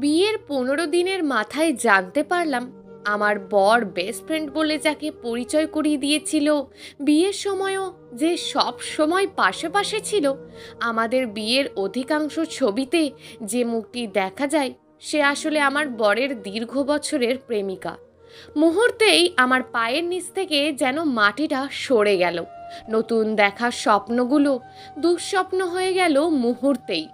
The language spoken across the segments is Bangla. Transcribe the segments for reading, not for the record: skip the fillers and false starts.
বিয়ের ১৫ দিনের মাথায় জানতে পারলাম আমার বর বেস্ট ফ্রেন্ড বলে যাকে পরিচয় করিয়ে দিয়েছিল, বিয়ের সময়ও যে সব সময় পাশে পাশে ছিল, আমাদের বিয়ের অধিকাংশ ছবিতে যে মুখটি দেখা যায় সে আসলে আমার বরের দীর্ঘ বছরের প্রেমিকা। মুহূর্তেই আমার পায়ের নিচ থেকে যেন মাটিটা সরে গেল। নতুন দেখা স্বপ্নগুলো দুঃস্বপ্ন হয়ে গেল মুহূর্তেই।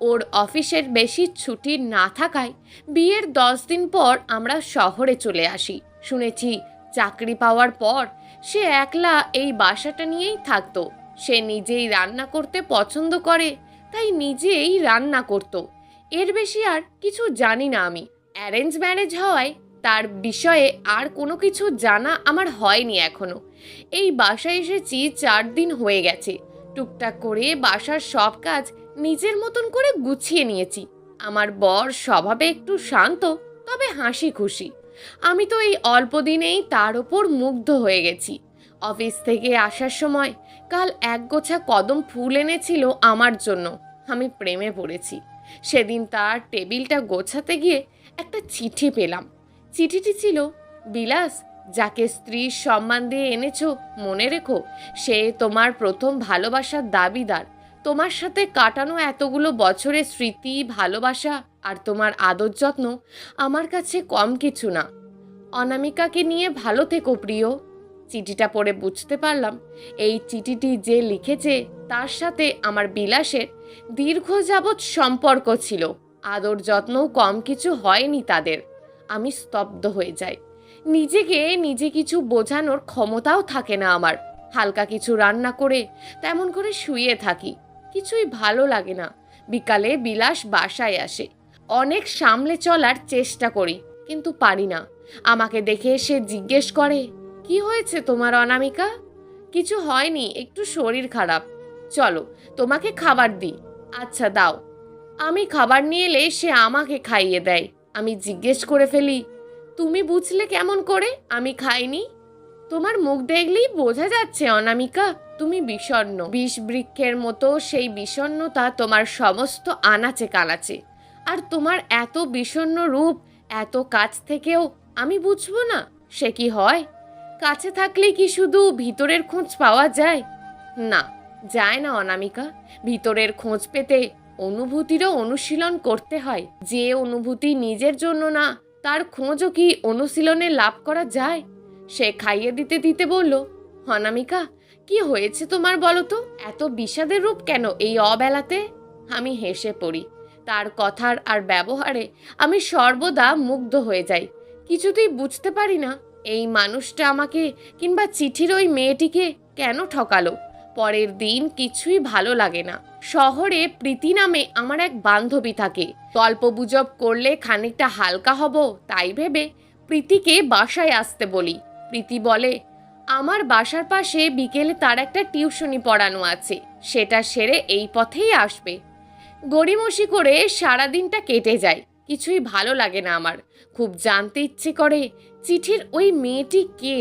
ওর অফিসের বেশি ছুটি না থাকায় বিয়ের 10 দিন পর আমরা শহরে চলে আসি। শুনেছি চাকরি পাওয়ার পর সে একলা এই বাসাটা নিয়েই থাকতো। সে নিজেই রান্না করতে পছন্দ করে, তাই নিজেই রান্না করত। এর বেশি আর কিছু জানি না আমি। অ্যারেঞ্জ ম্যারেজ হওয়ায় তার বিষয়ে আর কোনো কিছু জানা আমার হয়নি এখনো। এই বাসায় এসেছি 4 দিন হয়ে গেছে। টুকটাক করে বাসার সব কাজ নিজের মতন করে গুছিয়ে নিয়েছি। আমার বর স্বভাবে একটু শান্ত, তবে হাসি খুশি। আমি তো এই অল্প দিনেই তার ওপর মুগ্ধ হয়ে গেছি। অফিস থেকে আসার সময় কাল একগোছা কদম ফুল এনেছিল আমার জন্য। আমি প্রেমে পড়েছি। সেদিন তার টেবিলটা গোছাতে গিয়ে একটা চিঠি পেলাম। চিঠিটি ছিল, বিলাস, যাকে স্ত্রীর সম্মান দিয়ে এনেছো, মনে রেখো সে তোমার প্রথম ভালোবাসার দাবিদার। তোমার সাথে কাটানো এতগুলো বছরের স্মৃতি, ভালোবাসা আর তোমার আদর যত্ন আমার কাছে কম কিছু না। অনামিকাকে নিয়ে ভালো থেকো প্রিয়। চিঠিটা পড়ে বুঝতে পারলাম এই চিঠিটি যে লিখেছে তার সাথে আমার বিলাসের দীর্ঘ যাবৎ সম্পর্ক ছিল। আদর যত্নও কম কিছু হয়নি তাদের। আমি স্তব্ধ হয়ে যাই। নিজেকে নিজে কিছু বোঝানোর ক্ষমতাও থাকে না আমার। হালকা কিছু রান্না করে তেমন করে শুয়ে থাকি। কিছুই ভালো লাগে না। বিকালে বিলাস বাসায় আসে। অনেক সামলে চলার চেষ্টা করি, কিন্তু পারি না। আমাকে দেখে সে জিজ্ঞেস করে, কি হয়েছে তোমার অনামিকা? কিছু হয়নি, একটু শরীর খারাপ। চলো তোমাকে খাবার দিই। আচ্ছা দাও। আমি খাবার নিয়ে এলে সে আমাকে খাইয়ে দেয়। আমি জিজ্ঞেস করে ফেলি, তুমি বুঝলে কেমন করে আমি খাইনি? তোমার মুখ দেখলেই বোঝা যাচ্ছে অনামিকা, তুমি বিষণ্ণ। বিষ বৃক্ষের মতো সেই বিষণ্ণতা তোমার সমস্ত আনাচে কানাচে। আর তোমার এত বিষণ্ণ রূপ এত কাছ থেকেও আমি বুঝবো না? সে কি হয়? কাছে থাকলেই কি শুধু ভিতরের খোঁজ পাওয়া যায়? না, যায় না অনামিকা। ভিতরের খোঁজ পেতে অনুভূতিরও অনুশীলন করতে হয়। যে অনুভূতি নিজের জন্য না, তার খোঁজও কি অনুশীলনে লাভ করা যায়? সে খাইয়ে দিতে দিতে বলল, অনামিকা, কি হয়েছে তোমার বলো তো? এত বিষাদের রূপ কেন এই অবেলাতে? আমি হেসে পড়ি। তার কথার আর ব্যবহারে আমি সর্বদা মুগ্ধ হয়ে যাই। কিছুতেই বুঝতে পারি না এই মানুষটা আমাকে কিংবা চিঠির ওই মেয়েটিকে কেন ঠকালো। পরের দিন কিছুই ভালো লাগে না। শহরে প্রীতি নামে আমার এক বান্ধবী থাকে। গল্পগুজব করলে খানিকটা হালকা হব, তাই ভেবে প্রীতিকে বাসায় আসতে বলি। প্রীতি বলে, আমার বাসার পাশে বিকেলে তার একটা টিউশনি পড়ানো আছে, সেটা সেরে এই পথেই আসবে। গড়িমসি করে সারাদিনটা কেটে যায়। কিছুই ভালো লাগে না আমার। খুব জানতে ইচ্ছে করে চিঠির ওই মেয়েটি কে,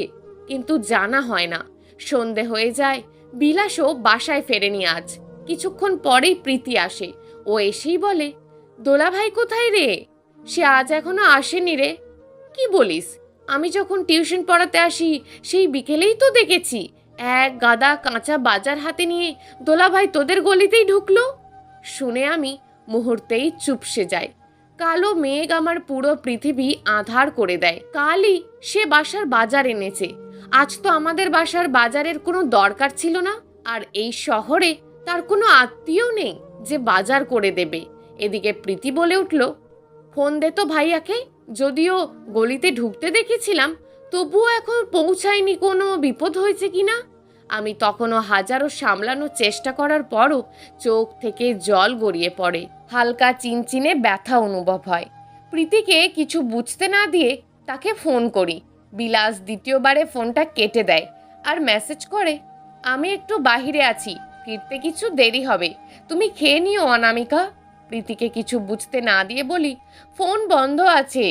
কিন্তু জানা হয় না। সন্ধে হয়ে যায়। বিলাসও বাসায় ফেরেনি আজ। কিছুক্ষণ পরেই প্রীতি আসে। ও এসেই বলে, দোলাভাই কোথায় রে? সে আজ এখনো আসেনি রে। কি বলিস? আমি যখন টিউশন পড়াতে আসি সেই বিকেলেই তো দেখেছি এক গাদা কাঁচা বাজার হাতে নিয়ে দোলাভাই তোদের গলিতেই ঢুকলো। শুনে আমি মুহূর্তেই চুপসে যাই। কালো মেঘ আমার পুরো পৃথিবী আঁধার করে দেয়। কালই সে বাসার বাজার এনেছে। আজ তো আমাদের বাসার বাজারের কোনো দরকার ছিল না। আর এই শহরে তার কোনো আত্মীয় নেই যে বাজার করে দেবে। এদিকে প্রীতি বলে উঠল, ফোন দে তো ভাইয়াকে। যদিও গলিতে ঢুকতে দেখেছিলাম, তবুও এখন পৌঁছায়নি, কোনো বিপদ হয়েছে কিনা। আমি তখনও হাজারো সামলানোর চেষ্টা করার পরও চোখ থেকে জল গড়িয়ে পড়ে। হালকা চিনচিনে ব্যথা অনুভব হয়। প্রীতিকে কিছু বুঝতে না দিয়ে তাকে ফোন করি। বিলাস দ্বিতীয়বারে ফোনটা কেটে দেয় আর মেসেজ করে, আমি একটু বাহিরে আছি, ফিরতে কিছু দেরি হবে, তুমি খেয়ে নিও অনামিকা। প্রীতিকে কিছু বুঝতে না দিয়ে বলি, ফোন বন্ধ আছে।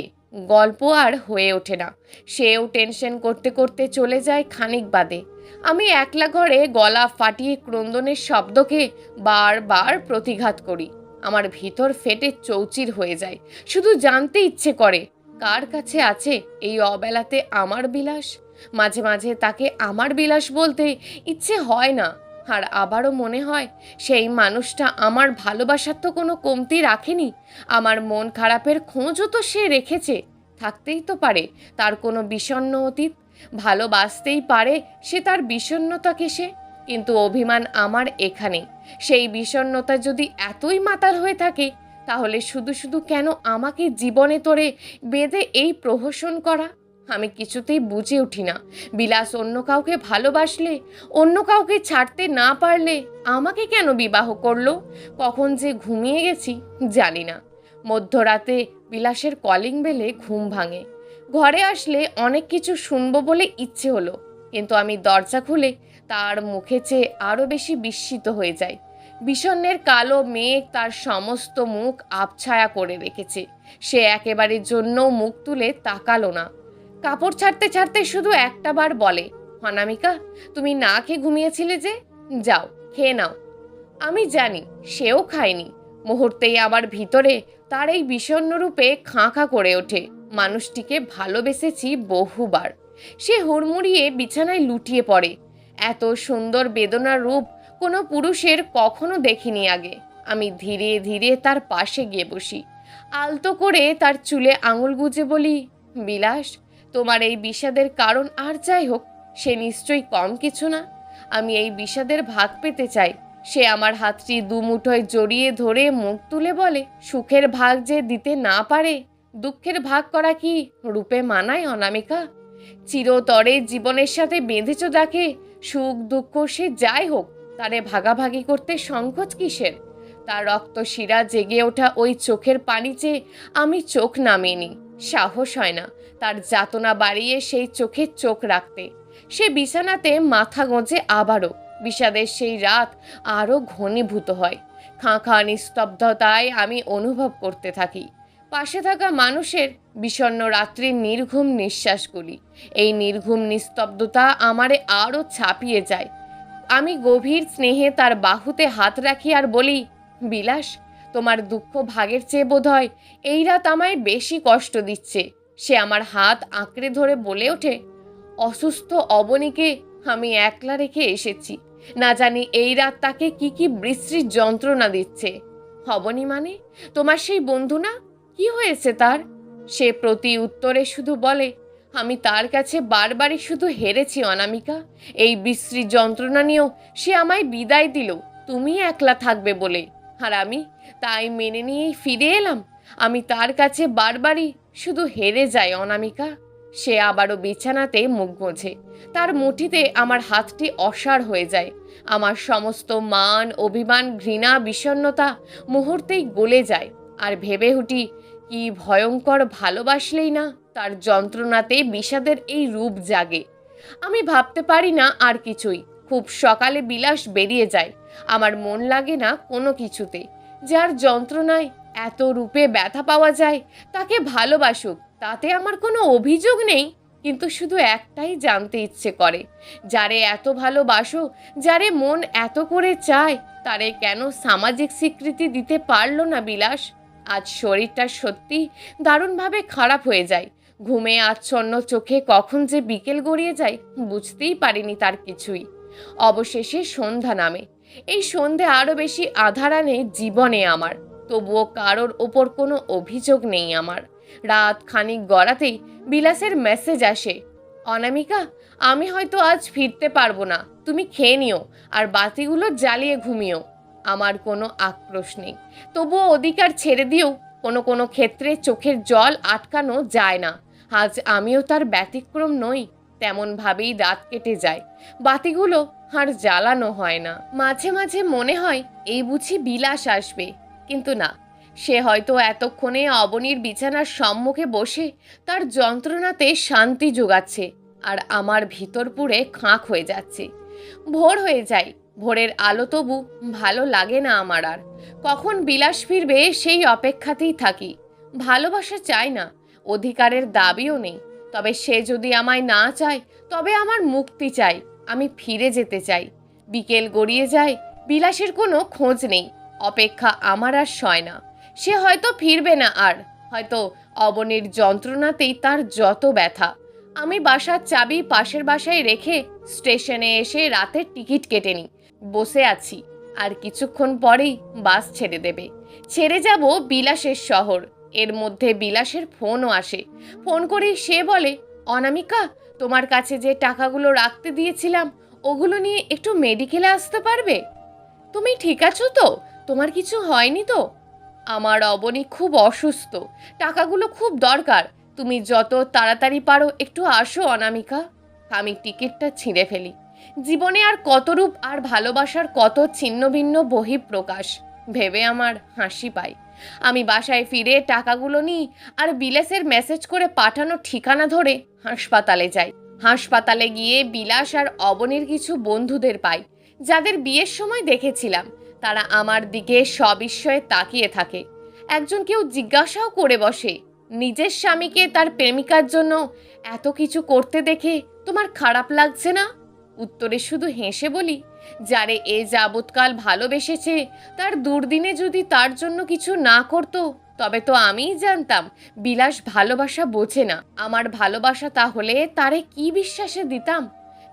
গল্প আর হয়ে ওঠে না। সেও টেনশন করতে করতে চলে যায় খানিক বাদে। আমি একলা ঘরে গলা ফাটিয়ে ক্রন্দনের শব্দকে বারবার প্রতিঘাত করি। আমার ভিতর ফেটে চৌচির হয়ে যায়। শুধু জানতে ইচ্ছে করে কার কাছে আছে এই অবেলাতে আমার বিলাস। মাঝে মাঝে তাকে আমার বিলাস বলতে ইচ্ছে হয় না, আর আবারও মনে হয় সেই মানুষটা আমার ভালোবাসার তো কোনো কমতি রাখেনি। আমার মন খারাপের খোঁজও তো সে রেখেছে। থাকতেই তো পারে তার কোনো বিষণ্ণ অতীত, ভালোবাসতেই পারে সে তার বিষণ্ণতাকে। সে কিন্তু অভিমান আমার এখানে। সেই বিষণ্ণতা যদি এতই মাতাল হয়ে থাকে, তাহলে শুধু শুধু কেন আমাকে জীবনে তোরে বেঁধে এই প্রহসন করা? আমি কিছুতেই বুঝে উঠি না। বিলাস অন্য কাউকে ভালোবাসলে, অন্য কাউকে ছাড়তে না পারলে আমাকে কেন বিবাহ করলো? কখন যে ঘুমিয়ে গেছি জানি না। মধ্যরাতে বিলাসের কলিং বেলে ঘুম ভাঙে। ঘরে আসলে অনেক কিছু শুনবো বলে ইচ্ছে হলো, কিন্তু আমি দরজা খুলে তার মুখে চেয়ে আরও বেশি বিস্মিত হয়ে যায়। বিষণ্ণের কালো মেঘ তার সমস্ত মুখ আবছায়া করে রেখেছে। সে একেবারে জন্যও মুখ তুলে তাকালো না। কাপড় ছাড়তে ছাড়তে শুধু একটা বার বলে, অনামিকা, তুমি না খেয়ে ঘুমিয়েছিলে যে, যাও খেয়ে নাও। আমি জানি সেও খায়নি। মুহূর্তেই আমার ভিতরে তার এই বিষণ্ণ রূপে খাঁ খাঁ করে ওঠে। মানুষটিকে ভালোবেসেছি বহুবার। সে হুড়মুড়িয়ে বিছানায় লুটিয়ে পড়ে। এত সুন্দর বেদনার রূপ কোনো পুরুষের কখনো দেখিনি আগে। আমি ধীরে ধীরে তার পাশে গিয়ে বসি। আলতো করে তার চুলে আঙুল গুজে বলি, বিলাস, তোমার এই বিষাদের কারণ আর যাই হোক, সে নিশ্চয়ই কম কিছু না। আমি এই বিষাদের ভাগ পেতে চাই। সে আমার হাতটি দুমুঠোয় জড়িয়ে ধরে মুখ তুলে বলে, সুখের ভাগ যে দিতে না পারে, দুঃখের ভাগ করা কি রূপে মানায় অনামিকা? চিরতরে জীবনের সাথে বেঁধেছ যাকে, সুখ দুঃখ সে যাই হোক, তারে ভাগাভাগি করতে সংকোচ কিসের? তার রক্ত শিরা জেগে ওঠা ওই চোখের পানি চেয়ে আমি চোখ নামিয়ে নিই। সাহস হয় না তার যাতনা বাড়িয়ে সেই চোখে চোখ রাখতে। সে বিছানাতে মাথা গোঁজে আবারও। বিষাদের সেই রাত আরও ঘনীভূত হয়। খাঁ খাঁ নিস্তব্ধতায় আমি অনুভব করতে থাকি পাশে থাকা মানুষের বিষণ্ণ রাত্রির নির্ঘুম নিঃশ্বাসগুলি। এই নির্ঘুম নিস্তব্ধতা আমারে আরও ছাপিয়ে যায়। আমি গভীর স্নেহে তার বাহুতে হাত রাখি আর বলি, বিলাস, তোমার দুঃখ ভাগের চেয়ে বোধ হয় এই রাত আমায় বেশি কষ্ট দিচ্ছে। সে আমার হাত আঁকড়ে ধরে বলে ওঠে, অসুস্থ অবনীকে আমি একলা রেখে এসেছি। না জানি এই রাত তাকে কি কি বিশ্রী যন্ত্রণা দিচ্ছে। অবনী মানে তোমার সেই বন্ধু না? কি হয়েছে তার? সে প্রতি উত্তরে শুধু বলে, আমি তার কাছে বারবারই শুধু হেরেছি অনামিকা। এই বিশ্রী যন্ত্রণা নিয়েও সে আমায় বিদায় দিল তুমি একলা থাকবে বলে, আর আমি তাই মেনে নিয়েই ফিরে এলাম। আমি তার কাছে বারবারই শুধু হেরে যাই অনামিকা। সে আবারও বিছানাতে মুখ গোঁজে। তার মুঠিতে আমার হাতটি অসাড় হয়ে যায়। আমার সমস্ত মান, অভিমান, ঘৃণা, বিষণ্ণতা মুহূর্তেই গলে যায়। আর ভেবে উঠি, কি ভয়ঙ্কর ভালোবাসলেই না তার যন্ত্রণাতে বিষাদের এই রূপ জাগে। আমি ভাবতে পারি না আর কিছুই। খুব সকালে বিলাস বেরিয়ে যায়। আমার মন লাগে না কোনো কিছুতে। যার যন্ত্রণায় এত রূপে ব্যথা পাওয়া যায় তাকে ভালোবাসুক, তাতে আমার কোনো অভিযোগ নেই। কিন্তু শুধু একটাই জানতে ইচ্ছে করে, যারে এত ভালোবাসো, যারে মন এত করে চায়, তারে কেন সামাজিক স্বীকৃতি দিতে পারলো না বিলাস? আজ শরীরটা সত্যি দারুণভাবে খারাপ হয়ে যায়। ঘুমে আচ্ছন্ন চোখে কখন যে বিকেল গড়িয়ে যায় বুঝতেই পারিনি তার কিছুই। অবশেষে সন্ধ্যা নামে। এই সন্ধে আরও বেশি আধার আনে জীবনে আমার। তবুও কারোর ওপর কোনো অভিযোগ নেই আমার। রাত খানিক গড়াতেই বিলাসের মেসেজ আসে, অনামিকা, আমি হয়তো আজ ফিরতে পারবো না, তুমি খেয়ে নিও আর বাতিগুলো জ্বালিয়ে ঘুমিও। আমার কোনো আক্রোশ নেই, তবুও অধিকার ছেড়ে দিয়েও কোনো কোনো ক্ষেত্রে চোখের জল আটকানো যায় না। আজ আমিও তার ব্যতিক্রম নই। তেমনভাবেই রাত কেটে যায়। বাতিগুলো আর জ্বালানো হয় না। মাঝে মাঝে মনে হয় এই বুঝি বিলাস আসবে, কিন্তু না, সে হয়তো এতক্ষণে অবনীর বিছানার সম্মুখে বসে তার যন্ত্রণাতে শান্তি যোগাচ্ছে, আর আমার ভিতর পুরে খাঁক হয়ে যাচ্ছে। ভোর হয়ে যায়। ভোরের আলো তবু ভালো লাগে না আমার আর। কখন বিলাস ফিরবে সেই অপেক্ষাতেই থাকি। ভালোবাসা চাই না, অধিকারের দাবিও নেই। তবে সে যদি আমায় না চায়, তবে আমার মুক্তি চাই। আমি ফিরে যেতে চাই। বিকেল গড়িয়ে যায়, বিলাসের কোনো খোঁজ নেই। অপেক্ষা আমার আর সয় না। সে হয়তো ফিরবে না আর, হয়তো অবনীর যন্ত্রণাতেই তার যত ব্যথা। আমি বাসার চাবি পাশের বাসায় রেখে স্টেশনে এসে রাতের টিকিট কেটে নিই। বসে আছি, আর কিছুক্ষণ পরেই বাস ছেড়ে দেবে। ছেড়ে যাব বিলাসের শহর। এর মধ্যে বিলাসের ফোনও আসে। ফোন করেই সে বলে, অনামিকা, তোমার কাছে যে টাকাগুলো রাখতে দিয়েছিলাম ওগুলো নিয়ে একটু মেডিকেলে আসতে পারবে? তুমি ঠিক আছো তো? তোমার কিছু হয়নি তো? আমার অবনী খুব অসুস্থ, টাকাগুলো খুব দরকার। তুমি যত তাড়াতাড়ি পারো একটু আসো অনামিকা। আমি টিকিটটা ছিঁড়ে ফেলি। জীবনে আর কত রূপ আর ভালোবাসার কত ছিন্ন ভিন্ন বহিঃপ্রকাশ ভেবে আমার হাসি পায়। আমি বাসায় ফিরে টাকাগুলো নিই আর বিলাসের মেসেজ করে পাঠানো ঠিকানা ধরে হাসপাতালে যাই। হাসপাতালে গিয়ে বিলাস আর অবনীর কিছু বন্ধুদের পাই, যাদের বিয়ের সময় দেখেছিলাম। তারা আমার দিকে সবিস্ময়ে তাকিয়ে থাকে। একজন কেউ জিজ্ঞাসাও করে বসে, নিজের স্বামীকে তার প্রেমিকার জন্য এত কিছু করতে দেখে তোমার খারাপ লাগছে না? উত্তরে শুধু হেসে বলি, যারে এ যাবৎকাল ভালোবেসেছে তার দুর্দিনে যদি তার জন্য কিছু না করতো তবে তো আমিই জানতাম বিলাস ভালোবাসা বোঝে না। আমার ভালোবাসা তাহলে তারে কি বিশ্বাসে দিতাম?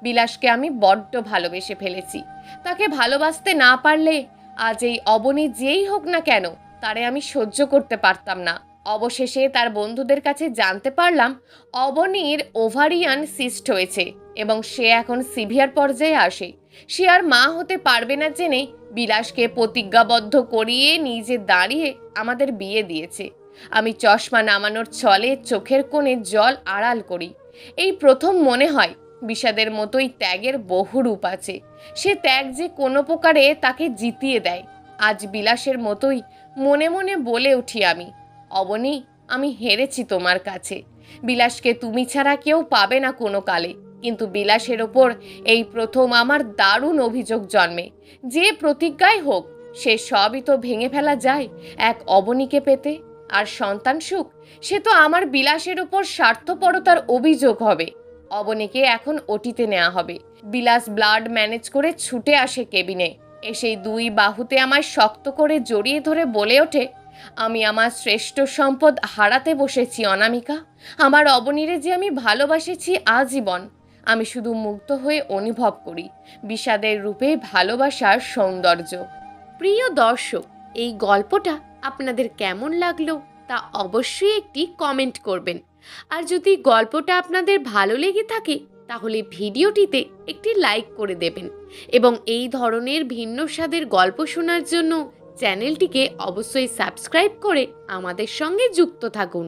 বিলাসকে আমি বড্ড ভালোবেসে ফেলেছি। তাকে ভালোবাসতে না পারলে আজ এই অবনী যেই হোক না কেন তারে আমি সহ্য করতে পারতাম না। অবশেষে তার বন্ধুদের কাছে জানতে পারলাম অবনীর ওভারিয়ান সিস্ট হয়েছে এবং সে এখন সিভিয়ার পর্যায়ে আসে। সে আর মা হতে পারবে না জেনে বিলাসকে প্রতিজ্ঞাবদ্ধ করিয়ে নিজে দাঁড়িয়ে আমাদের বিয়ে দিয়েছে। আমি চশমা নামানোর ছলে চোখের কোণে জল আড়াল করি। এই প্রথম মনে হয় বিষাদের মতোই ত্যাগের বহু রূপ আছে। সে ত্যাগ যে কোনো প্রকারে তাকে জিতিয়ে দেয়। আজ বিলাসের মতোই মনে মনে বলে উঠি আমি, অবনী, আমি হেরেছি তোমার কাছে। বিলাসকে তুমি ছাড়া কেউ পাবে না কোনো কালে। কিন্তু বিলাসের ওপর এই প্রথম আমার দারুণ অভিযোগ জন্মে। যে প্রতিজ্ঞাই হোক সে সবই তো ভেঙে ফেলা যায় এক অবনীকে পেতে। আর সন্তান সুখ, সে তো আমার বিলাসের ওপর স্বার্থপরতার অভিযোগ হবে। অবনীকে এখন ওটিতে নেওয়া হবে। বিলাস ব্লাড ম্যানেজ করে ছুটে আসে কেবিনে। এসেই দুই বাহুতে আমায় শক্ত করে জড়িয়ে ধরে বলে ওঠে, আমি আমার শ্রেষ্ঠ সম্পদ হারাতে বসেছি অনামিকা। আমার অবনীরে যে আমি ভালোবাসেছি আজীবন। আমি শুধু মুগ্ধ হয়ে অনুভব করি বিষাদের রূপে ভালোবাসার সৌন্দর্য। প্রিয় দর্শক, এই গল্পটা আপনাদের কেমন লাগলো তা অবশ্যই একটি কমেন্ট করবেন। আর যদি গল্পটা আপনাদের ভালো লেগে থাকে তাহলে ভিডিওটিতে একটি লাইক করে দেবেন এবং এই ধরনের ভিন্ন স্বাদের গল্প শোনার জন্য চ্যানেলটিকে অবশ্যই সাবস্ক্রাইব করে আমাদের সঙ্গে যুক্ত থাকুন।